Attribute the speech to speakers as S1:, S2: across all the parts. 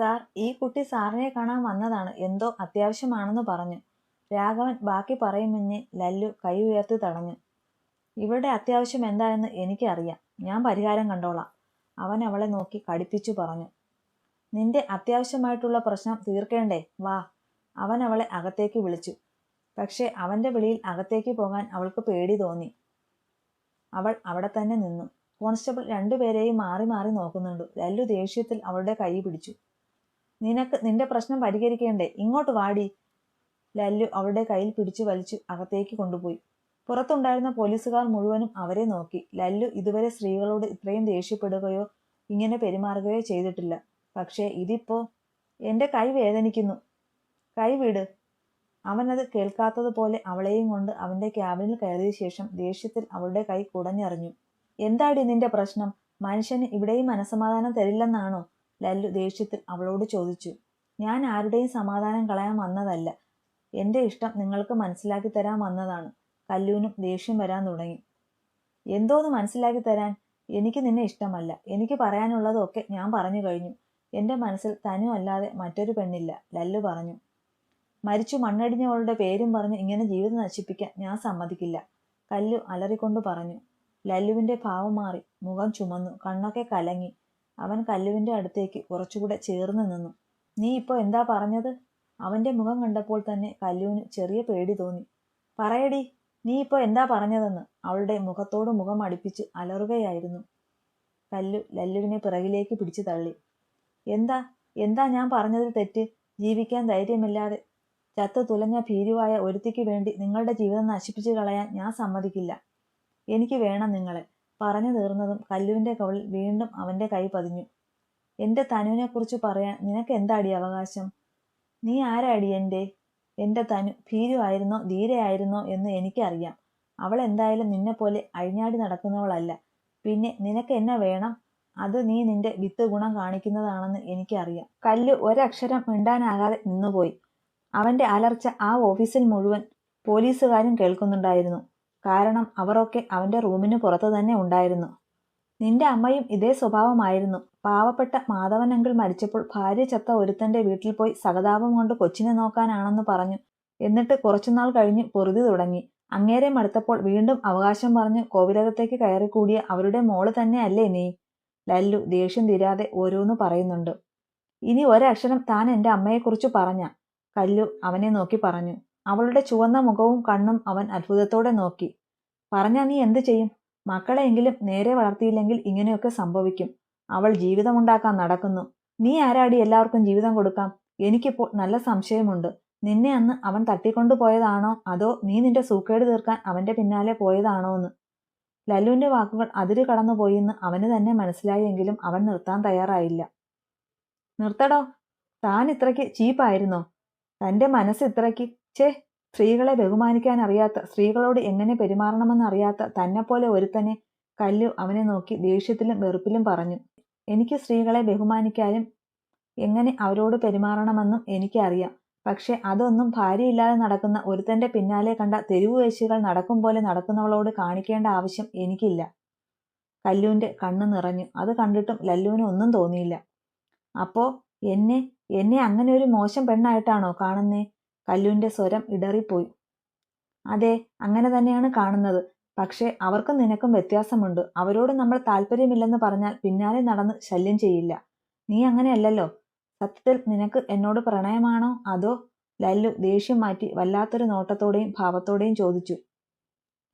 S1: Sir, ഈ കുട്ടി സാറിനെ കാണാൻ വന്നതാണ്. എന്തോ അത്യാവശ്യമാണെന്ന് പറഞ്ഞു. രാഘവൻ ബാക്കി പറയും മുന്നേ ലല്ലു കൈ ഉയർത്തി തടഞ്ഞു. ഇവിടെ അത്യാവശ്യം എന്തായെന്ന് എനിക്കറിയാം. ഞാൻ പരിഹാരം കണ്ടോളാം. അവൻ അവളെ നോക്കി കടുപ്പിച്ചു പറഞ്ഞു. നിന്റെ അത്യാവശ്യമായിട്ടുള്ള പ്രശ്നം തീർക്കേണ്ടേ? വാ. അവൻ അവളെ അകത്തേക്ക് വിളിച്ചു. പക്ഷെ അവന്റെ വിളിയിൽ അകത്തേക്ക് പോകാൻ അവൾക്ക് പേടി തോന്നി. അവൾ അവിടെ തന്നെ നിന്നു. കോൺസ്റ്റബിൾ രണ്ടുപേരെയും മാറി മാറി നോക്കുന്നുണ്ട്. ലല്ലു ദേഷ്യത്തിൽ അവളുടെ കൈ പിടിച്ചു. നിനക്ക് നിന്റെ പ്രശ്നം പരിഹരിക്കേണ്ടേ? ഇങ്ങോട്ട് വാടി. ലല്ലു അവളുടെ കയ്യിൽ പിടിച്ചു വലിച്ചു അകത്തേക്ക് കൊണ്ടുപോയി. പുറത്തുണ്ടായിരുന്ന പോലീസുകാർ മുഴുവനും അവരെ നോക്കി. ലല്ലു ഇതുവരെ സ്ത്രീകളോട് ഇത്രയും ദേഷ്യപ്പെടുകയോ ഇങ്ങനെ പെരുമാറുകയോ ചെയ്തിട്ടില്ല. പക്ഷേ ഇതിപ്പോ എന്റെ കൈ വേദനിക്കുന്നു. കൈ വിട്. അവനത് കേൾക്കാത്തതുപോലെ അവളെയും കൊണ്ട് അവന്റെ ക്യാബിനിൽ കയറിയ ശേഷം ദേഷ്യത്തിൽ അവളുടെ കൈ കുടഞ്ഞെറിഞ്ഞു. എന്താടി നിന്റെ പ്രശ്നം? മനുഷ്യന് ഇവിടെയും മനസമാധാനം തരില്ലെന്നാണോ? ലല്ലു ദേഷ്യത്തിൽ അവളോട് ചോദിച്ചു. ഞാൻ ആരുടെയും സമാധാനം കളയാൻ വന്നതല്ല. എന്റെ ഇഷ്ടം നിങ്ങൾക്ക് മനസ്സിലാക്കി തരാൻ വന്നതാണ്. കല്ലുവിനും ദേഷ്യം വരാൻ തുടങ്ങി. എന്തോന്ന് മനസ്സിലാക്കി തരാൻ? എനിക്ക് നിന്നെ ഇഷ്ടമല്ല. എനിക്ക് പറയാനുള്ളതൊക്കെ ഞാൻ പറഞ്ഞു കഴിഞ്ഞു. എന്റെ മനസ്സിൽ തനു അല്ലാതെ മറ്റൊരു പെണ്ണില്ല, ലല്ലു പറഞ്ഞു. മരിച്ചു മണ്ണടിഞ്ഞവളുടെ പേരും പറഞ്ഞ് ഇങ്ങനെ ജീവിതം നശിപ്പിക്കാൻ ഞാൻ സമ്മതിക്കില്ല, കല്ലു അലറിക്കൊണ്ട് പറഞ്ഞു. ലല്ലുവിന്റെ ഭാവം മാറി. മുഖം ചുമന്നു, കണ്ണൊക്കെ കലങ്ങി. അവൻ കല്ലുവിന്റെ അടുത്തേക്ക് കുറച്ചുകൂടെ ചേർന്ന് നിന്നു. നീ ഇപ്പോ എന്താ പറഞ്ഞത്? അവന്റെ മുഖം കണ്ടപ്പോൾ തന്നെ കല്ലുവിന് ചെറിയ പേടി തോന്നി. പറയടി, നീ ഇപ്പോ എന്താ പറഞ്ഞതെന്ന്? അവളുടെ മുഖത്തോട് മുഖം അടുപ്പിച്ച് അലറുകയായിരുന്നു. കല്ലു ലല്ലുവിനെ പിറകിലേക്ക് പിടിച്ചു തള്ളി. എന്താ എന്താ ഞാൻ പറഞ്ഞതിൽ തെറ്റ്? ജീവിക്കാൻ ധൈര്യമില്ലാതെ ചത്തു തുലഞ്ഞ ഭീരുവായ ഒരുത്തിക്ക് വേണ്ടി നിങ്ങളുടെ ജീവിതം നശിപ്പിച്ചു കളയാൻ ഞാൻ സമ്മതിക്കില്ല. എനിക്ക് വേണം നിങ്ങളെ. പറഞ്ഞു തീർന്നതും കല്ലുവിന്റെ കവളിൽ വീണ്ടും അവന്റെ കൈ പതിഞ്ഞു. എന്റെ തനുവിനെക്കുറിച്ച് പറയാൻ നിനക്ക് എന്താടി അവകാശം? നീ ആരാടി? എന്റെ തനു ഭീരുവായിരുന്നോ ധീരയായിരുന്നോ എന്ന് എനിക്കറിയാം. അവൾ എന്തായാലും നിന്നെപ്പോലെ അഴിഞ്ഞാടി നടക്കുന്നവളല്ല. പിന്നെ നിനക്ക് എന്നെ വേണം. അത് നീ നിന്റെ വിത്ത് ഗുണം കാണിക്കുന്നതാണെന്ന് എനിക്കറിയാം. കല്ലു ഒരക്ഷരം മിണ്ടാനാകാതെ നിന്നുപോയി. അവന്റെ അലർച്ച ആ ഓഫീസിൽ മുഴുവൻ പോലീസുകാരും കേൾക്കുന്നുണ്ടായിരുന്നു. കാരണം അവരൊക്കെ അവന്റെ റൂമിന് പുറത്തു തന്നെ ഉണ്ടായിരുന്നു. നിന്റെ അമ്മയും ഇതേ സ്വഭാവമായിരുന്നു. പാവപ്പെട്ട മാധവൻ അങ്കിൾ മരിച്ചപ്പോൾ ഭാര്യ ചത്ത ഒരുത്തന്റെ വീട്ടിൽ പോയി സഹതാപം കൊണ്ട് കൊച്ചിനെ നോക്കാനാണെന്ന് പറഞ്ഞു. എന്നിട്ട് കുറച്ചുനാൾ കഴിഞ്ഞ് പൊറുതി തുടങ്ങി. അങ്ങേരെ മടുത്തപ്പോൾ വീണ്ടും അവകാശം പറഞ്ഞ് കോവിലകത്തേക്ക് കയറിക്കൂടിയ അവരുടെ മോള് തന്നെ അല്ലേ നീ? ലല്ലു ദേഷ്യം തീരാതെ ഓരോന്ന് പറയുന്നുണ്ട്. ഇനി ഒരക്ഷരം താൻ എന്റെ അമ്മയെക്കുറിച്ച് പറഞ്ഞ? കല്ലു അവനെ നോക്കി പറഞ്ഞു. അവളുടെ ചുവന്ന മുഖവും കണ്ണും അവൻ അത്ഭുതത്തോടെ നോക്കി. പറഞ്ഞാ നീ എന്ത് ചെയ്യും? മക്കളെയെങ്കിലും നേരെ വളർത്തിയില്ലെങ്കിൽ ഇങ്ങനെയൊക്കെ സംഭവിക്കും. അവൾ ജീവിതമുണ്ടാക്കാൻ നടക്കുന്നു. നീ ആരാടി എല്ലാവർക്കും ജീവിതം കൊടുക്കാം? എനിക്കിപ്പോൾ നല്ല സംശയമുണ്ട്. നിന്നെ അന്ന് അവൻ തട്ടിക്കൊണ്ടു പോയതാണോ അതോ നീ നിന്റെ സൂക്കേട് തീർക്കാൻ അവന്റെ പിന്നാലെ പോയതാണോന്ന്? ലല്ലുവിന്റെ വാക്കുകൾ അതിര് കടന്നുപോയിന്ന് അവന് തന്നെ മനസ്സിലായെങ്കിലും അവൻ നിർത്താൻ തയ്യാറായില്ല. നിർത്തടോ. താൻ ഇത്രയ്ക്ക് ചീപ്പായിരുന്നോ? തന്റെ മനസ്സ് ഇത്രയ്ക്ക് സ്ത്രീകളെ ബഹുമാനിക്കാൻ അറിയാത്ത, സ്ത്രീകളോട് എങ്ങനെ പെരുമാറണമെന്ന് അറിയാത്ത തന്നെപ്പോലെ ഒരുത്തനെ? കല്ലു അവനെ നോക്കി ദേഷ്യത്തിലും വെറുപ്പിലും പറഞ്ഞു. എനിക്ക് സ്ത്രീകളെ ബഹുമാനിക്കാനും എങ്ങനെ അവരോട് പെരുമാറണമെന്നും എനിക്കറിയാം. പക്ഷെ അതൊന്നും ഭാര്യയില്ലാതെ നടക്കുന്ന ഒരുത്തന്റെ പിന്നാലെ കണ്ട തെരുവുവേശ്യകൾ നടക്കും പോലെ നടക്കുന്നവളോട് കാണിക്കേണ്ട ആവശ്യം എനിക്കില്ല. കല്ലുവിന്റെ കണ്ണ് നിറഞ്ഞു. അത് കണ്ടിട്ടും ലല്ലുവിന് ഒന്നും തോന്നിയില്ല. അപ്പോ എന്നെ അങ്ങനെ ഒരു മോശം പെണ്ണായിട്ടാണോ കാണുന്നേ? കല്ലുവിന്റെ സ്വരം ഇടറിപ്പോയി. അതെ, അങ്ങനെ തന്നെയാണ് കാണുന്നത്. പക്ഷെ അവർക്കും നിനക്കും വ്യത്യാസമുണ്ട്. അവരോട് നമ്മൾ താല്പര്യമില്ലെന്ന് പറഞ്ഞാൽ പിന്നാലെ നടന്ന് ശല്യം ചെയ്യില്ല. നീ അങ്ങനെയല്ലല്ലോ. സത്യത്തിൽ നിനക്ക് എന്നോട് പ്രണയമാണോ അതോ? ലല്ലു ദേഷ്യം മാറ്റി വല്ലാത്തൊരു നോട്ടത്തോടെയും ഭാവത്തോടെയും ചോദിച്ചു.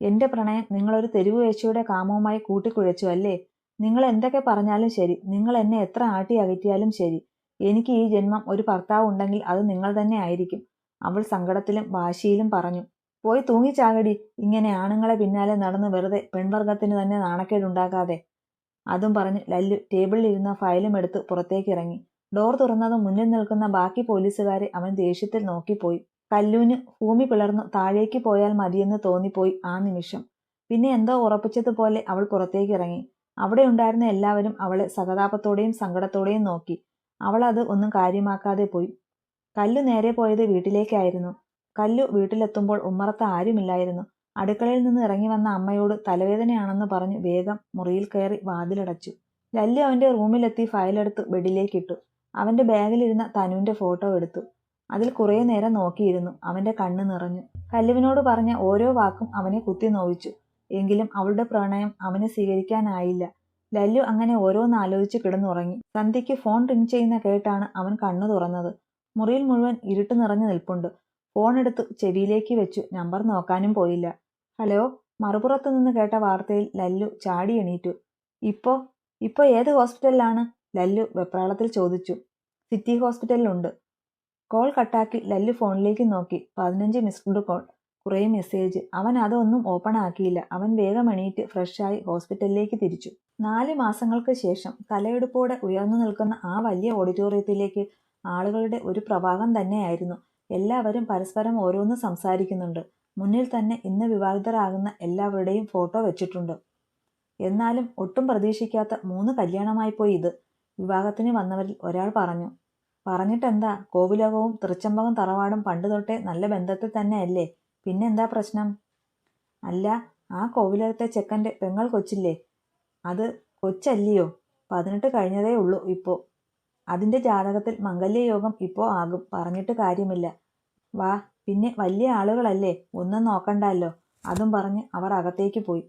S1: എന്റെ പ്രണയം നിങ്ങളൊരു തെരുവുവേശ്യയുടെ കാമവുമായി കൂട്ടിക്കുഴച്ചു അല്ലേ? നിങ്ങൾ എന്തൊക്കെ പറഞ്ഞാലും ശരി, നിങ്ങൾ എന്നെ എത്ര ആട്ടി അകറ്റിയാലും ശരി, എനിക്ക് ഈ ജന്മം ഒരു ഭർത്താവ് ഉണ്ടെങ്കിൽ അത് നിങ്ങൾ തന്നെ ആയിരിക്കും, അവൾ സങ്കടത്തിലും വാശിയിലും പറഞ്ഞു. പോയി തൂങ്ങിച്ചാകടി. ഇങ്ങനെ ആണുങ്ങളെ പിന്നാലെ നടന്ന് വെറുതെ പെൺവർഗത്തിന് തന്നെ നാണക്കേടുണ്ടാകാതെ. അതും പറഞ്ഞ് ലല്ലു ടേബിളിൽ ഇരുന്ന ഫയലും എടുത്ത് പുറത്തേക്കിറങ്ങി. ഡോർ തുറന്നതും മുന്നിൽ നിൽക്കുന്ന ബാക്കി പോലീസുകാരെ അവൻ ദേഷ്യത്തിൽ നോക്കിപ്പോയി. കല്ലുവിന് ഭൂമി പിളർന്നു താഴേക്ക് പോയാൽ മതിയെന്ന് തോന്നിപ്പോയി ആ നിമിഷം. പിന്നെ എന്തോ ഉറപ്പിച്ചതുപോലെ അവൾ പുറത്തേക്കിറങ്ങി. അവിടെ ഉണ്ടായിരുന്ന എല്ലാവരും അവളെ സഹതാപത്തോടെയും സങ്കടത്തോടെയും നോക്കി. അവൾ അത് ഒന്നും കാര്യമാക്കാതെ പോയി. കല്ലു നേരെ പോയത് വീട്ടിലേക്കായിരുന്നു. കല്ലു വീട്ടിലെത്തുമ്പോൾ ഉമ്മറത്ത് ആരുമില്ലായിരുന്നു. അടുക്കളയിൽ നിന്ന് ഇറങ്ങി വന്ന അമ്മയോട് തലവേദനയാണെന്ന് പറഞ്ഞ് വേഗം മുറിയിൽ കയറി വാതിലടച്ചു. ലല്ലു അവന്റെ റൂമിലെത്തി ഫയലെടുത്ത് ബെഡിലേക്കിട്ടു. അവൻ്റെ ബാഗിലിരുന്ന തനുവിൻ്റെ ഫോട്ടോ എടുത്തു. അതിൽ കുറേ നേരം നോക്കിയിരുന്നു. അവൻ്റെ കണ്ണ് നിറഞ്ഞു. കല്ലുവിനോട് പറഞ്ഞ ഓരോ വാക്കും അവനെ കുത്തി നോവിച്ചു. എങ്കിലും അവളുടെ പ്രണയം അവന് സ്വീകരിക്കാനായില്ല. ലല്ലു അങ്ങനെ ഓരോന്നാലോചിച്ച് കിടന്നുറങ്ങി. സന്ധ്യയ്ക്ക് ഫോൺ റിങ് ചെയ്യുന്ന കേട്ടാണ് അവൻ കണ്ണു തുറന്നത്. മുറിയിൽ മുഴുവൻ ഇരുട്ട് നിറഞ്ഞു നിൽപ്പുണ്ട്. ഫോൺ എടുത്ത് ചെവിയിലേക്ക് വെച്ചു. നമ്പർ നോക്കാനും പോയില്ല. ഹലോ. മറുപുറത്തു നിന്ന് കേട്ട വാർത്തയിൽ ലല്ലു ചാടി എണീറ്റു. ഇപ്പോ ഏത് ഹോസ്പിറ്റലിലാണ്? ലല്ലു വെപ്രാളത്തിൽ ചോദിച്ചു. സിറ്റി ഹോസ്പിറ്റലിലുണ്ട്. കോൾ കട്ടാക്കി ലല്ലു ഫോണിലേക്ക് നോക്കി. 15 മിസ്ഡ് കോൾ, കുറേ മെസ്സേജ്. അവൻ അതൊന്നും ഓപ്പൺ ആക്കിയില്ല. അവൻ വേഗം എണീറ്റ് ഫ്രഷായി ഹോസ്പിറ്റലിലേക്ക് തിരിച്ചു. 4 മാസങ്ങൾക്ക് ശേഷം തലയെടുപ്പോടെ ഉയർന്നു നിൽക്കുന്ന ആ വലിയ ഓഡിറ്റോറിയത്തിലേക്ക് ആളുകളുടെ ഒരു പ്രവാഹം തന്നെയായിരുന്നു. എല്ലാവരും പരസ്പരം ഓരോന്ന് സംസാരിക്കുന്നുണ്ട്. മുന്നിൽ തന്നെ ഇന്ന് വിവാഹിതരാകുന്ന എല്ലാവരുടെയും ഫോട്ടോ വെച്ചിട്ടുണ്ട്. എന്നാലും ഒട്ടും പ്രതീക്ഷിക്കാത്ത 3 കല്യാണമായിപ്പോയി ഇത്, വിവാഹത്തിന് വന്നവരിൽ ഒരാൾ പറഞ്ഞു. പറഞ്ഞിട്ടെന്താ, കോവിലകവും തൃച്ചംബകം തറവാടും പണ്ട് തൊട്ടേ നല്ല ബന്ധത്തിൽ തന്നെയല്ലേ, പിന്നെന്താ പ്രശ്നം? അല്ല, ആ കോവിലകത്തെ ചെക്കൻ്റെ പെങ്ങൾ കൊച്ചില്ലേ, അത് കൊച്ചല്ലയോ? 18 കഴിഞ്ഞതേ ഉള്ളൂ ഇപ്പോൾ. അതിൻ്റെ ജാതകത്തിൽ മംഗല്യയോഗം ഇപ്പോൾ ആകും, പറഞ്ഞിട്ട് കാര്യമില്ല. വാ, പിന്നെ വലിയ ആളുകളല്ലേ, ഒന്നും നോക്കണ്ടല്ലോ. അതും പറഞ്ഞ് അവർ അകത്തേക്ക് പോയി.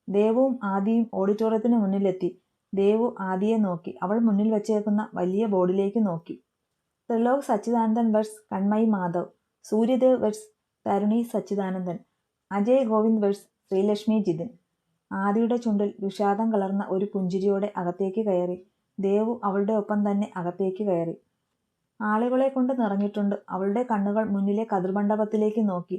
S1: ദേവുവും ആദിയും ഓഡിറ്റോറിയത്തിന് മുന്നിലെത്തി. ദേവു ആദിയെ നോക്കി. അവൾ മുന്നിൽ വെച്ചേക്കുന്ന വലിയ ബോർഡിലേക്ക് നോക്കി. Trilok Sachidanandan versus Kanmayi Madhav, Suryadev versus Taruni Sachidanandan, Ajay Govind versus Sreelakshmi Jithin. ആദിയുടെ ചുണ്ടിൽ വിഷാദം കലർന്ന ഒരു പുഞ്ചിരിയോടെ അകത്തേക്ക് കയറി. ദേവു അവളുടെ ഒപ്പം തന്നെ അകത്തേക്ക് കയറി. ആളുകളെ കൊണ്ട് നിറഞ്ഞിട്ടുണ്ട്. അവളുടെ കണ്ണുകൾ മുന്നിലെ കതിർമണ്ഡപത്തിലേക്ക് നോക്കി.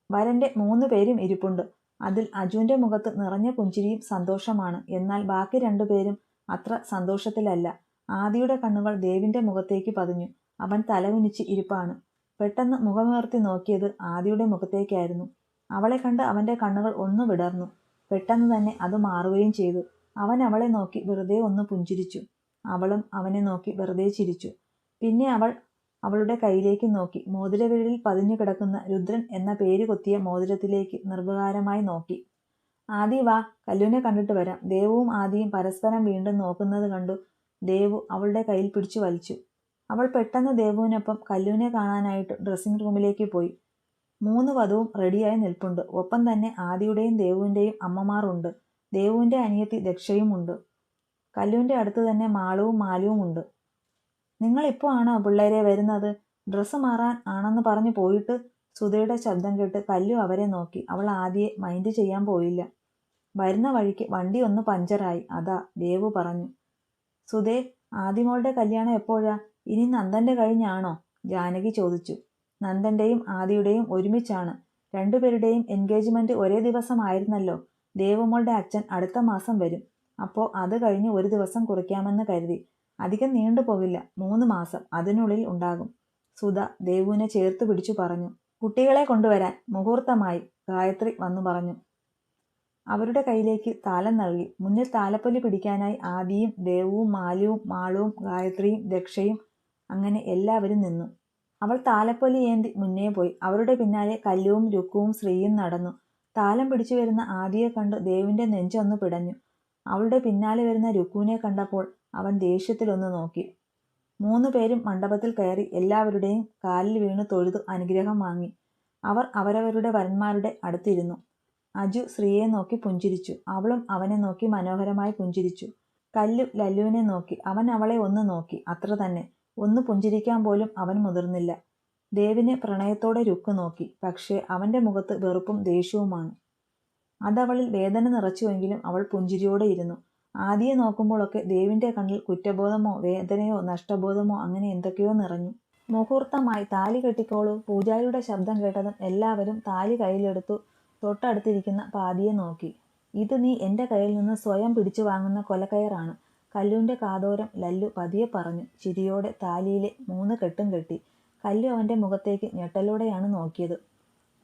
S1: വരന്റെ 3 പേരും ഇരിപ്പുണ്ട്. അതിൽ അജുവിന്റെ മുഖത്ത് നിറഞ്ഞ പുഞ്ചിരിയും സന്തോഷമാണ്. എന്നാൽ ബാക്കി 2 പേരും അത്ര സന്തോഷത്തിലല്ല. ആദിയുടെ കണ്ണുകൾ ദേവിന്റെ മുഖത്തേക്ക് പതിഞ്ഞു. അവൻ തലകുനിച്ച് ഇരിപ്പാണ്. പെട്ടെന്ന് മുഖമുയർത്തി നോക്കിയത് ആദിയുടെ മുഖത്തേക്കായിരുന്നു. അവളെ കണ്ട് അവന്റെ കണ്ണുകൾ ഒന്ന് വിടർന്നു. പെട്ടെന്ന് തന്നെ അത് മാറുകയും ചെയ്തു. അവൻ അവളെ നോക്കി വെറുതെ ഒന്ന് പുഞ്ചിരിച്ചു. അവളും അവനെ നോക്കി വെറുതെ ചിരിച്ചു. പിന്നെ അവൾ അവളുടെ കയ്യിലേക്ക് നോക്കി. മോതിരവിരലിൽ പതിഞ്ഞു കിടക്കുന്ന രുദ്രൻ എന്ന പേര് കൊത്തിയ മോതിരത്തിലേക്ക് നിർവികാരമായി നോക്കി. ആദി വാ, കല്ലുവിനെ കണ്ടിട്ട് വരാം. ദേവുവും ആദിയും പരസ്പരം വീണ്ടും നോക്കുന്നത് കണ്ടു ദേവു അവളുടെ കയ്യിൽ പിടിച്ചു വലിച്ചു. അവൾ പെട്ടെന്ന് ദേവുവിനൊപ്പം കല്ലുവിനെ കാണാനായിട്ട് ഡ്രസ്സിംഗ് റൂമിലേക്ക് പോയി. 3 വധുവും റെഡിയായി നിൽപ്പുണ്ട്. ഒപ്പം തന്നെ ആദിയുടെയും ദേവുവിൻ്റെയും അമ്മമാർ ഉണ്ട്. ദേവുവിൻ്റെ അനിയത്തി ദക്ഷയും ഉണ്ട്. കല്ലുവിൻ്റെ അടുത്ത് തന്നെ മാളുവും മാലുവും ഉണ്ട്. നിങ്ങളിപ്പോൾ ആണോ പിള്ളേരെ വരുന്നത്? ഡ്രസ്സ് മാറാൻ ആണെന്ന് പറഞ്ഞു പോയിട്ട്? സുധയുടെ ശബ്ദം കേട്ട് കല്ലു അവരെ നോക്കി. അവൾ ആദിയെ മൈൻഡ് ചെയ്യാൻ പോയില്ല. വരുന്ന വഴിക്ക് വണ്ടി ഒന്ന് പഞ്ചറായി, അതാ, ദേവു പറഞ്ഞു. സുധേ, ആദിമോളുടെ കല്യാണം എപ്പോഴാ? ഇനി നന്ദന്റെ കഴിഞ്ഞാണോ? ജാനകി ചോദിച്ചു. നന്ദന്റെയും ആദിയുടെയും ഒരുമിച്ചാണ്. 2 പേരുടെയും എൻഗേജ്മെന്റ് ഒരേ ദിവസമായിരുന്നല്ലോ. ദേവുമോളുടെ അച്ഛൻ അടുത്ത മാസം വരും. അപ്പോൾ അത് കഴിഞ്ഞ് 1 ദിവസം കുറിക്കാമെന്ന് കരുതി. അധികം നീണ്ടുപോകില്ല, 3 മാസം അതിനുള്ളിൽ ഉണ്ടാകും. സുധ ദേവുവിനെ ചേർത്ത് പിടിച്ചു പറഞ്ഞു. കുട്ടികളെ കൊണ്ടുവരാൻ മുഹൂർത്തമായി, ഗായത്രി വന്നു പറഞ്ഞു. അവരുടെ കയ്യിലേക്ക് താലം നൽകി. മുന്നിൽ താലപ്പൊലി പിടിക്കാനായി ആദിയും ദേവുവും മാലുവും മാളുവും ഗായത്രിയും ദക്ഷയും അങ്ങനെ എല്ലാവരും നിന്നു. അവൾ താലപ്പൊലി ഏന്തി മുന്നേ പോയി. അവരുടെ പിന്നാലെ കല്ലുവും രുക്കുവും ശ്രീയും നടന്നു. താലം പിടിച്ചു വരുന്ന ആദിയെ കണ്ട് ദേവിന്റെ നെഞ്ചൊന്ന് പിടഞ്ഞു. അവളുടെ പിന്നാലെ വരുന്ന രുക്കുവിനെ കണ്ടപ്പോൾ അവൻ ദേഷ്യത്തിലൊന്ന് നോക്കി. 3 പേരും മണ്ഡപത്തിൽ കയറി എല്ലാവരുടെയും കാലിൽ വീണ് തൊഴുതു അനുഗ്രഹം വാങ്ങി. അവർ അവരവരുടെ വരന്മാരുടെ അടുത്തിരുന്നു. അജു ശ്രീയെ നോക്കി പുഞ്ചിരിച്ചു. അവളും അവനെ നോക്കി മനോഹരമായി പുഞ്ചിരിച്ചു. കല്ലു ലല്ലുവിനെ നോക്കി. അവൻ അവളെ ഒന്ന് നോക്കി, അത്ര തന്നെ. ഒന്ന് പുഞ്ചിരിക്കാൻ പോലും അവൻ മുതിർന്നില്ല. ദേവിനെ പ്രണയത്തോടെ രുക്ക് നോക്കി. പക്ഷേ അവന്റെ മുഖത്ത് വെറുപ്പും ദേഷ്യവുമാണ്. അതവളിൽ വേദന നിറച്ചുവെങ്കിലും അവൾ പുഞ്ചിരിയോടെ ഇരുന്നു. ആദിയെ നോക്കുമ്പോഴൊക്കെ ദേവിന്റെ കണ്ണിൽ കുറ്റബോധമോ വേദനയോ നഷ്ടബോധമോ അങ്ങനെ എന്തൊക്കെയോ നിറഞ്ഞു. മുഹൂർത്തമായി, താലി കെട്ടിക്കോളൂ. പൂജാരിയുടെ ശബ്ദം കേട്ടതും എല്ലാവരും താലി കയ്യിലെടുത്തു തൊട്ടടുത്തിരിക്കുന്ന പാതിയെ നോക്കി. ഇത് നീ എൻ്റെ കയ്യിൽ നിന്ന് സ്വയം പിടിച്ചു വാങ്ങുന്ന കൊലക്കയറാണ്. കല്ലുവിൻ്റെ കാതോരം ലല്ലു പതിയെ പറഞ്ഞു. ചിരിയോടെ താലിയിലെ 3 കെട്ടും കെട്ടി. കല്ലു അവൻ്റെ മുഖത്തേക്ക് ഞെട്ടലോടെയാണ് നോക്കിയത്.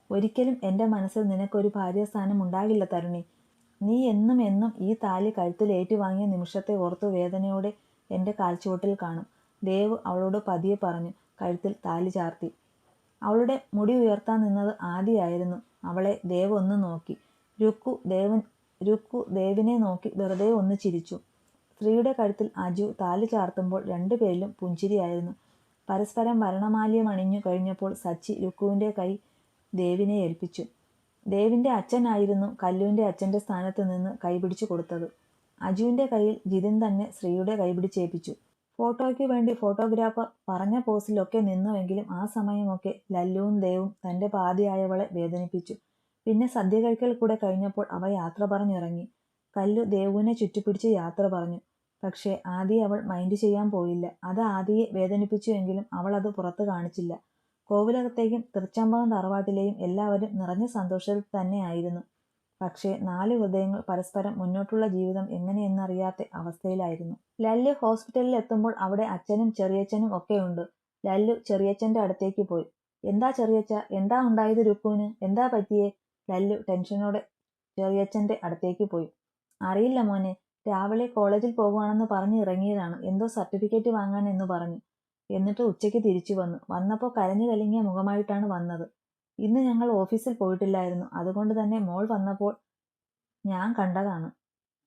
S1: ഒരിക്കലും എൻ്റെ മനസ്സിൽ നിനക്കൊരു ഭാര്യാസ്ഥാനം ഉണ്ടാകില്ല തരുണി. നീ എന്നും എന്നും ഈ താലി കഴുത്തിൽ ഏറ്റുവാങ്ങിയ നിമിഷത്തെ ഓർത്തു വേദനയോടെ എൻ്റെ കാൽച്ചുവട്ടിൽ കാണും. ദേവ് അവളോട് പതിയെ പറഞ്ഞു. കഴുത്തിൽ താലി ചാർത്തി. അവളുടെ മുടി ഉയർത്താൻ നിന്നത് ആദിയായിരുന്നു. അവളെ ദേവ് ഒന്ന് നോക്കി. രുക്കു ദേവിനെ നോക്കി വെറുതെ ഒന്ന് ചിരിച്ചു. സ്ത്രീയുടെ കഴുത്തിൽ അജു താലി ചാർത്തുമ്പോൾ രണ്ടുപേരിലും പുഞ്ചിരിയായിരുന്നു. പരസ്പരം വരണമാല്യം അണിഞ്ഞു കഴിഞ്ഞപ്പോൾ സച്ചി രുക്കുവിൻ്റെ കൈ ദേവിനെ ഏൽപ്പിച്ചു. ദേവിൻ്റെ അച്ഛനായിരുന്നു കല്ലുവിൻ്റെ അച്ഛൻ്റെ സ്ഥാനത്ത് നിന്ന് കൈപിടിച്ചു കൊടുത്തത്. അജുവിൻ്റെ കയ്യിൽ ജിതിൻ തന്നെ ശ്രീയുടെ കൈപിടിച്ചേൽപ്പിച്ചു. ഫോട്ടോയ്ക്ക് വേണ്ടി ഫോട്ടോഗ്രാഫർ പറഞ്ഞ പോസിലൊക്കെ നിന്നുവെങ്കിലും ആ സമയമൊക്കെ ലല്ലുവും ദേവും തൻ്റെ പാതിയായവളെ വേദനിപ്പിച്ചു. പിന്നെ സദ്യ കഴിക്കൽ കൂടെ കഴിഞ്ഞപ്പോൾ അവ യാത്ര പറഞ്ഞിറങ്ങി. കല്ലു ദേവുവിനെ ചുറ്റിപ്പിടിച്ച് യാത്ര പറഞ്ഞു. പക്ഷേ ആദിയെ അവൾ മൈൻഡ് ചെയ്യാൻ പോയില്ല. അത് ആദിയെ വേദനിപ്പിച്ചുവെങ്കിലും അവൾ അത് പുറത്ത് കാണിച്ചില്ല. കോവിലകത്തേക്കും തൃച്ചംബകം തറവാട്ടിലെയും എല്ലാവരും നിറഞ്ഞ സന്തോഷത്തിൽ തന്നെയായിരുന്നു. പക്ഷേ 4 ഹൃദയങ്ങൾ പരസ്പരം മുന്നോട്ടുള്ള ജീവിതം എങ്ങനെയെന്നറിയാത്ത അവസ്ഥയിലായിരുന്നു. ലല്ലു ഹോസ്പിറ്റലിൽ എത്തുമ്പോൾ അവിടെ അച്ഛനും ചെറിയച്ഛനും ഒക്കെയുണ്ട്. ലല്ലു ചെറിയച്ഛൻ്റെ അടുത്തേക്ക് പോയി. എന്താ ചെറിയച്ഛ, എന്താ ഉണ്ടായത് രുക്കുവിന്, എന്താ പറ്റിയേ? ലല്ലു ടെൻഷനോടെ ചെറിയച്ഛൻ്റെ അടുത്തേക്ക് പോയി. അറിയില്ല മോനെ, രാവിലെ കോളേജിൽ പോകുവാണെന്ന് പറഞ്ഞ് ഇറങ്ങിയതാണ്. എന്തോ സർട്ടിഫിക്കറ്റ് വാങ്ങാൻ എന്ന് പറഞ്ഞു. എന്നിട്ട് ഉച്ചയ്ക്ക് തിരിച്ചു വന്നു. വന്നപ്പോൾ കരഞ്ഞു കലങ്ങിയ മുഖമായിട്ടാണ് വന്നത്. ഇന്ന് ഞങ്ങൾ ഓഫീസിൽ പോയിട്ടില്ലായിരുന്നു. അതുകൊണ്ട് തന്നെ മോൾ വന്നപ്പോൾ ഞാൻ കണ്ടതാണ്.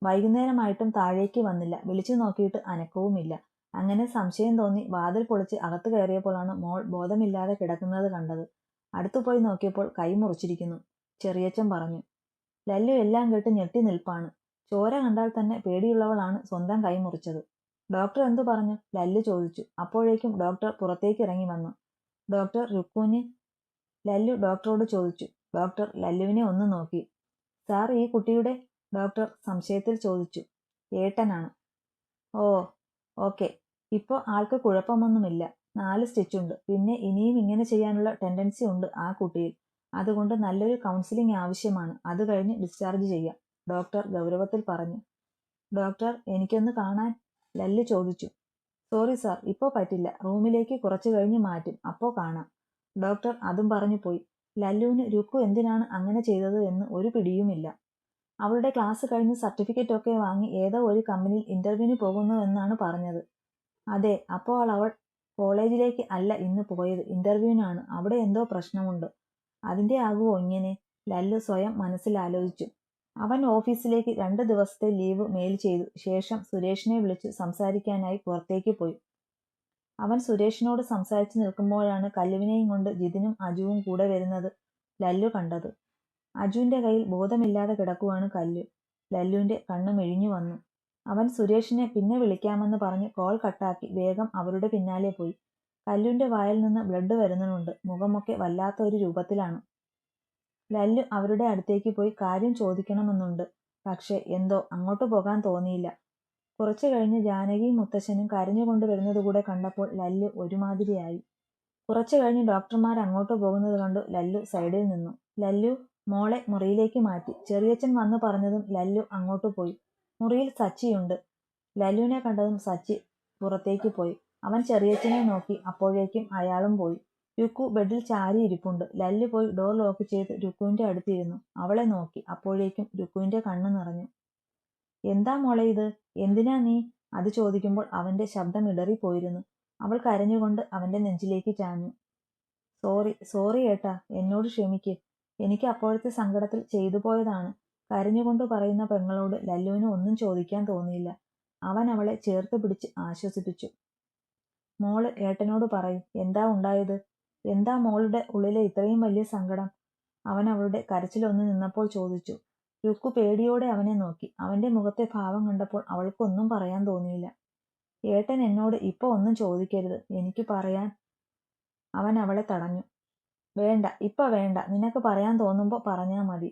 S1: വൈകുന്നേരമായിട്ടും താഴേക്ക് വന്നില്ല. വിളിച്ചു നോക്കിയിട്ട് അനക്കവുമില്ല. അങ്ങനെ സംശയം തോന്നി വാതിൽ പൊളിച്ച് അകത്ത് കയറിയപ്പോഴാണ് മോൾ ബോധമില്ലാതെ കിടക്കുന്നത് കണ്ടത്. അടുത്തു പോയി നോക്കിയപ്പോൾ കൈ മുറിച്ചിരിക്കുന്നു, ചെറിയച്ഛൻ പറഞ്ഞു. ലല്ലു എല്ലാം കേട്ട് ഞെട്ടി നിൽപ്പാണ്. ചോര കണ്ടാൽ തന്നെ പേടിയുള്ളവളാണ് സ്വന്തം കൈ മുറിച്ചത്. ഡോക്ടർ എന്തു പറഞ്ഞു? ലല്ലു ചോദിച്ചു. അപ്പോഴേക്കും ഡോക്ടർ പുറത്തേക്ക് ഇറങ്ങി വന്നു. ഡോക്ടർ രുക്കുവിന്? ലല്ലു ഡോക്ടറോട് ചോദിച്ചു. ഡോക്ടർ ലല്ലുവിനെ ഒന്ന് നോക്കി. സാർ, ഈ കുട്ടിയുടെ? ഡോക്ടർ സംശയത്തിൽ ചോദിച്ചു. ഏട്ടനാണ്. ഓ, ഓക്കെ. ഇപ്പോൾ ആൾക്ക് കുഴപ്പമൊന്നുമില്ല. 4 സ്റ്റിച്ചുണ്ട്. പിന്നെ ഇനിയും ഇങ്ങനെ ചെയ്യാനുള്ള ടെൻഡൻസി ഉണ്ട് ആ കുട്ടിയിൽ. അതുകൊണ്ട് നല്ലൊരു കൗൺസിലിംഗ് ആവശ്യമാണ്. അത് കഴിഞ്ഞ് ഡിസ്ചാർജ് ചെയ്യാം, ഡോക്ടർ ഗൗരവത്തിൽ പറഞ്ഞു. ഡോക്ടർ, എനിക്കൊന്ന് കാണാൻ? ലല്ലു ചോദിച്ചു. സോറി സാർ, ഇപ്പോൾ പറ്റില്ല. റൂമിലേക്ക് കുറച്ചു കഴിഞ്ഞ് മാറ്റും, അപ്പോൾ കാണാം. ഡോക്ടർ അതും പറഞ്ഞു പോയി. ലല്ലുവിന് രുക്കു എന്തിനാണ് അങ്ങനെ ചെയ്തത് എന്ന് ഒരു പിടിയുമില്ല. അവളുടെ ക്ലാസ് കഴിഞ്ഞ് സർട്ടിഫിക്കറ്റ് ഒക്കെ വാങ്ങി ഏതോ ഒരു കമ്പനിയിൽ ഇന്റർവ്യൂവിന് പോകുന്നു എന്നാണ് പറഞ്ഞത്. അതെ, അപ്പോൾ അവൾ കോളേജിലേക്ക് അല്ല ഇന്ന് പോയത്, ഇന്റർവ്യൂവിനാണ്. അവിടെ എന്തോ പ്രശ്നമുണ്ട്. അതിൻ്റെ ആകുമോ ഇങ്ങനെ? ലല്ലു സ്വയം മനസ്സിലാലോചിച്ചു. അവൻ ഓഫീസിലേക്ക് 2 ദിവസത്തെ ലീവ് മെയിൽ ചെയ്തു. ശേഷം സുരേഷിനെ വിളിച്ച് സംസാരിക്കാനായി പുറത്തേക്ക് പോയി. അവൻ സുരേഷിനോട് സംസാരിച്ചു നിൽക്കുമ്പോഴാണ് കല്ലുവിനെയും കൊണ്ട് ജിതിനും അജുവും കൂടെ വരുന്നത് ലല്ലു കണ്ടത്. അജുവിൻ്റെ കയ്യിൽ ബോധമില്ലാതെ കിടക്കുവാണ് കല്ലു. ലല്ലുവിൻ്റെ കണ്ണ് മെഴിഞ്ഞു വന്നു. അവൻ സുരേഷിനെ പിന്നെ വിളിക്കാമെന്ന് പറഞ്ഞ് കോൾ കട്ടാക്കി വേഗം അവരുടെ പിന്നാലെ പോയി. കല്ലുവിൻ്റെ വായിൽ നിന്ന് ബ്ലഡ് വരുന്നുണ്ട്. മുഖമൊക്കെ വല്ലാത്ത ഒരു രൂപത്തിലാണ്. ലല്ലു അവരുടെ അടുത്തേക്ക് പോയി കാര്യം ചോദിക്കണമെന്നുണ്ട്. പക്ഷേ എന്തോ അങ്ങോട്ട് പോകാൻ തോന്നിയില്ല. കുറച്ചു കഴിഞ്ഞ് ജാനകിയും മുത്തശ്ശനും കരഞ്ഞുകൊണ്ട് വരുന്നത് കൂടെ കണ്ടപ്പോൾ ലല്ലു ഒരുമാതിരിയായി. കുറച്ചു കഴിഞ്ഞ് ഡോക്ടർമാർ അങ്ങോട്ട് പോകുന്നത് കണ്ടു ലല്ലു സൈഡിൽ നിന്നു. ലല്ലു മോളെ മുറിയിലേക്ക് മാറ്റി. ചെറിയച്ഛൻ വന്നു പറഞ്ഞതും ലല്ലു അങ്ങോട്ട് പോയി. മുറിയിൽ സച്ചിയുണ്ട്. ലല്ലുവിനെ കണ്ടതും സച്ചി പുറത്തേക്ക് പോയി. അവൻ ചെറിയച്ഛനെ നോക്കി. അപ്പോഴേക്കും അയാളും പോയി. രുക്കു ബെഡിൽ ചാരി ഇരിപ്പുണ്ട്. ലല്ലു പോയി ഡോർ ലോക്ക് ചെയ്ത് രുക്കുവിൻ്റെ അടുത്തിരുന്നു. അവളെ നോക്കി. അപ്പോഴേക്കും രുക്കുവിൻ്റെ കണ്ണ് നിറഞ്ഞു. എന്താ മോളെ ഇത്? എന്തിനാ നീ? അത് ചോദിക്കുമ്പോൾ അവൻ്റെ ശബ്ദം ഇടറിപ്പോയിരുന്നു. അവൾ കരഞ്ഞുകൊണ്ട് അവൻ്റെ നെഞ്ചിലേക്ക് ചാഞ്ഞു. സോറി ഏട്ടാ, എന്നോട് ക്ഷമിക്ക്. എനിക്ക് അപ്പോഴത്തെ സങ്കടത്തിൽ ചെയ്തു പോയതാണ്. കരഞ്ഞുകൊണ്ട് പറയുന്ന പെങ്ങളോട് ലല്ലുവിന് ഒന്നും ചോദിക്കാൻ തോന്നിയില്ല. അവൻ അവളെ ചേർത്ത് പിടിച്ച് ആശ്വസിപ്പിച്ചു. മോള് ഏട്ടനോട് പറയും, എന്താ ഉണ്ടായത്? എന്താ മോളുടെ ഉള്ളിലെ ഇത്രയും വലിയ സങ്കടം? അവൻ അവളുടെ കരച്ചിലൊന്ന് നിന്നപ്പോൾ ചോദിച്ചു. രുക്കു പേടിയോടെ അവനെ നോക്കി. അവൻ്റെ മുഖത്തെ ഭാവം കണ്ടപ്പോൾ അവൾക്കൊന്നും പറയാൻ തോന്നിയില്ല. ഏട്ടൻ എന്നോട് ഇപ്പോൾ ഒന്നും ചോദിക്കരുത്, എനിക്ക് പറയാൻ. അവൻ അവളെ തടഞ്ഞു. വേണ്ട, ഇപ്പം വേണ്ട. നിനക്ക് പറയാൻ തോന്നുമ്പോൾ പറഞ്ഞാൽ മതി.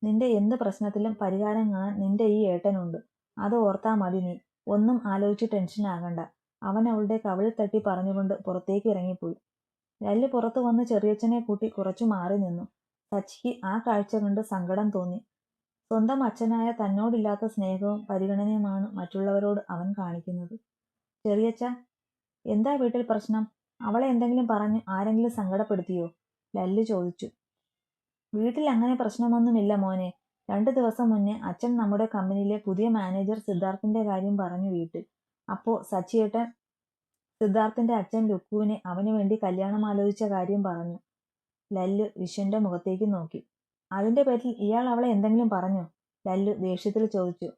S1: നിന്റെ എന്ത് പ്രശ്നത്തിലും പരിഹാരം കാണാൻ നിന്റെ ഈ ഏട്ടനുണ്ട്. അത് ഓർത്താ മതി നീ. ഒന്നും ആലോചിച്ച് ടെൻഷനാകണ്ട. അവൻ അവളുടെ കവിളിൽ തട്ടി പറഞ്ഞുകൊണ്ട് പുറത്തേക്ക് ഇറങ്ങിപ്പോയി. ലല്ലു പുറത്തു വന്ന് ചെറിയച്ഛനെ കൂട്ടി കുറച്ചു മാറി നിന്നു. സച്ചിക്ക് ആ കാഴ്ച കണ്ട് സങ്കടം തോന്നി. സ്വന്തം അച്ഛനായ തന്നോടില്ലാത്ത സ്നേഹവും പരിഗണനയുമാണ് മറ്റുള്ളവരോട് അവൻ കാണിക്കുന്നത്. ചെറിയച്ഛ, എന്താ വീട്ടിൽ പ്രശ്നം? അവളെ എന്തെങ്കിലും പറഞ്ഞു ആരെങ്കിലും സങ്കടപ്പെടുത്തിയോ? ലല്ലു ചോദിച്ചു. വീട്ടിൽ അങ്ങനെ പ്രശ്നമൊന്നുമില്ല മോനെ. 2 ദിവസം മുന്നേ അച്ഛൻ നമ്മുടെ കമ്പനിയിലെ പുതിയ മാനേജർ സിദ്ധാർത്ഥിന്റെ കാര്യം പറഞ്ഞു വീട്ടിൽ. അപ്പോൾ സച്ചിയേട്ടൻ സിദ്ധാർത്ഥിന്റെ അച്ഛൻ രുക്കുവിനെ അവന് വേണ്ടി കല്യാണം ആലോചിച്ച കാര്യം പറഞ്ഞു. ലല്ലു വിശ്വന്റെ മുഖത്തേക്ക് നോക്കി. അതിന്റെ പേരിൽ ഇയാൾ അവളെ എന്തെങ്കിലും പറഞ്ഞോ? ലല്ലു ദേഷ്യത്തിൽ ചോദിച്ചു.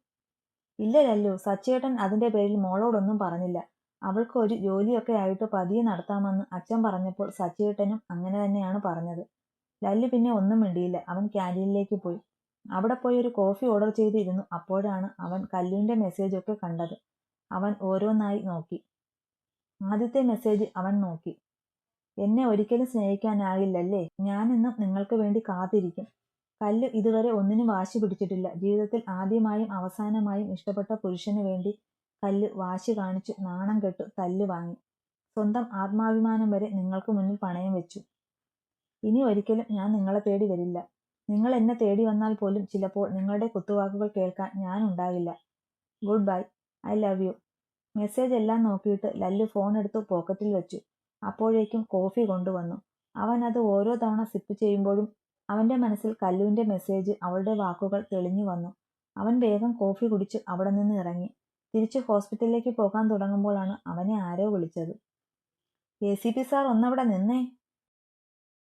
S1: ഇല്ല ലല്ലു, സച്ചേട്ടൻ അതിന്റെ പേരിൽ മോളോടൊന്നും പറഞ്ഞില്ല. അവൾക്ക് ഒരു ജോലിയൊക്കെ ആയിട്ട് പതിയെ നടത്താമെന്ന് അച്ഛൻ പറഞ്ഞപ്പോൾ സച്ചേട്ടനും അങ്ങനെ തന്നെയാണ് പറഞ്ഞത്. ലല്ലു പിന്നെ ഒന്നും മിണ്ടിയില്ല. അവൻ ക്യാൻറ്റീനിലേക്ക് പോയി. അവിടെ പോയി ഒരു കോഫി ഓർഡർ ചെയ്തിരുന്നു. അപ്പോഴാണ് അവൻ കല്ലുവിന്റെ മെസ്സേജൊക്കെ കണ്ടത്. അവൻ ഓരോന്നായി നോക്കി. ആദ്യത്തെ മെസ്സേജ് അവൻ നോക്കി. എന്നെ ഒരിക്കലും സ്നേഹിക്കാനാകില്ലല്ലേ? ഞാനെന്നും നിങ്ങൾക്ക് വേണ്ടി കാത്തിരിക്കും. കല്ലു ഇതുവരെ ഒന്നിനും വാശി പിടിച്ചിട്ടില്ല. ജീവിതത്തിൽ ആദ്യമായും അവസാനമായും ഇഷ്ടപ്പെട്ട പുരുഷന് വേണ്ടി കല്ലു വാശി കാണിച്ചു, നാണം കെട്ടു, തല്ലു വാങ്ങി. സ്വന്തം ആത്മാഭിമാനം വരെ നിങ്ങൾക്ക് മുന്നിൽ പണയം വെച്ചു. ഇനി ഒരിക്കലും ഞാൻ നിങ്ങളെ തേടി വരില്ല. നിങ്ങൾ എന്നെ തേടി വന്നാൽ പോലും ചിലപ്പോൾ നിങ്ങളുടെ കുത്തുവാക്കുകൾ കേൾക്കാൻ ഞാൻ ഉണ്ടാകില്ല. Good bye. I love you. Message എല്ലാം നോക്കിയിട്ട് ലല്ലു ഫോൺ എടുത്തു പോക്കറ്റിൽ വെച്ചു. അപ്പോഴേക്കും കോഫി കൊണ്ടുവന്നു. അവൻ അത് ഓരോ തവണ സിപ്പ് ചെയ്യുമ്പോഴും അവന്റെ മനസ്സിൽ കല്ലുവിന്റെ മെസ്സേജ്, അവളുടെ വാക്കുകൾ തെളിഞ്ഞു വന്നു. അവൻ വേഗം കോഫി കുടിച്ച് അവിടെ നിന്ന് ഇറങ്ങി. തിരിച്ച് ഹോസ്പിറ്റലിലേക്ക് പോകാൻ തുടങ്ങുമ്പോഴാണ് അവനെ ആരോ വിളിച്ചത്. ACP സാർ ഒന്നവിടെ നിന്നേ.